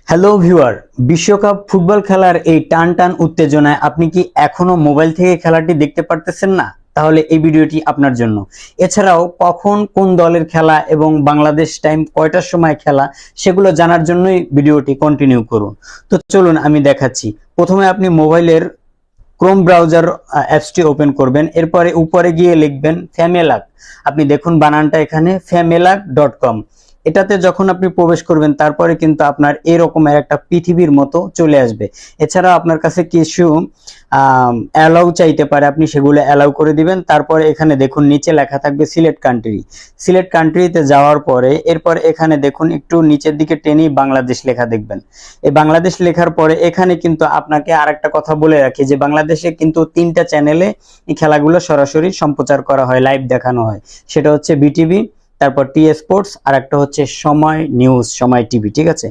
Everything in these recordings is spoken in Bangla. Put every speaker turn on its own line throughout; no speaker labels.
হ্যালো ভিউয়ার, বিশ্বকাপ ফুটবল খেলার এই টান টান উত্তেজনায় আপনি কি এখনো মোবাইল থেকে খেলাটি দেখতে পারতেছেন না? তাহলে এই ভিডিওটি আপনার জন্য। এছাড়াও কখন কোন দলের খেলা এবং বাংলাদেশ টাইম কয়টার সময় খেলা সেগুলো জানার জন্যই ভিডিওটি কন্টিনিউ করুন। তো চলুন আমি দেখাচ্ছি। প্রথমে আপনি মোবাইলের ক্রোম ব্রাউজার অ্যাপসটি ওপেন করবেন, এরপরে উপরে গিয়ে লিখবেন ফ্যামেলাক। আপনি দেখুন বানানটা এখানে famelak.com। এটাতে যখন আপনি প্রবেশ করবেন তারপরে কিন্তু আপনার এরকমের একটা পৃথিবীর মতো চলে আসবে। এছাড়া আপনার কাছে কিছু অ্যালাউ চাইতে পারে, আপনি সেগুলো অ্যালাউ করে দিবেন। তারপরে এখানে দেখুন নিচে লেখা থাকবে সিলেক্ট কান্ট্রি। সিলেক্ট কান্ট্রিতে যাওয়ার পরে এরপর এখানে দেখুন একটু নিচের দিকে টেনেই বাংলাদেশ লেখা দেখবেন। এই বাংলাদেশ লেখার পরে এখানে কিন্তু আপনাকে আরেকটা কথা বলে রাখি যে বাংলাদেশে কিন্তু 3টা চ্যানেলে এই খেলাগুলো সরাসরি সম্প্রচার করা হয়, লাইভ দেখানো হয়। সেটা হচ্ছে বিটিভি, তারপর টি স্পোর্টস, আর একটা হচ্ছে সময় নিউজ, সময় টিভি। ঠিক আছে,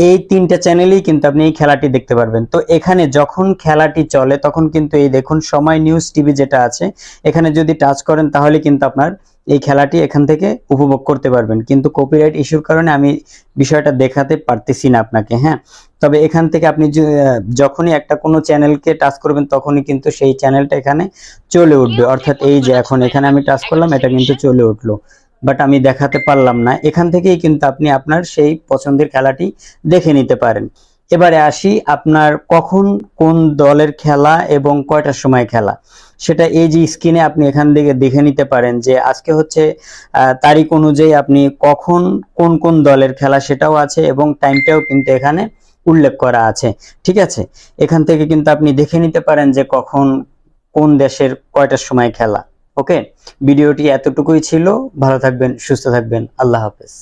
এই 3টা চ্যানেলেই কিন্তু আপনি এই খেলাটি দেখতে পারবেন। তো এখানে যখন খেলাটি চলে তখন কিন্তু এই দেখুন সময় নিউজ টিভি যেটা আছে, এখানে যদি টাচ করেন তাহলে কিন্তু আপনার এই খেলাটি এখান থেকে উপভোগ করতে পারবেন। কিন্তু কপিরাইট ইস্যুর কারণে আমি বিষয়টা দেখাতে পারতেছি না আপনাকে। হ্যাঁ, তবে এখান থেকে আপনি যখনই একটা কোনো চ্যানেলকে টাচ করবেন তখনই কিন্তু সেই চ্যানেলটা এখানে চলে উঠবে। অর্থাৎ এই যে এখন এখানে আমি টাচ করলাম, এটা কিন্তু চলে উঠলো, বাট আমি দেখাতে পারলাম না। এখান থেকেই কিন্তু আপনি আপনার সেই পছন্দের খেলাটি দেখে নিতে পারেন। এবারে আসি আপনার কখন কোন দলের খেলা এবং কয়টার সময় খেলা, সেটা এই যে স্ক্রিনে আপনি এখান থেকে দেখে নিতে পারেন যে আজকে হচ্ছে তারিখ অনুযায়ী আপনি কখন কোন কোন দলের খেলা সেটাও আছে এবং টাইমটাও কিন্তু এখানে উল্লেখ করা আছে। ঠিক আছে, এখান থেকে কিন্তু আপনি দেখে নিতে পারেন যে কখন কোন দেশের কয়টার সময় খেলা। ওকে, ভিডিওটি এতটুকুই ছিল। ভালো থাকবেন, সুস্থ থাকবেন, আল্লাহ হাফেজ।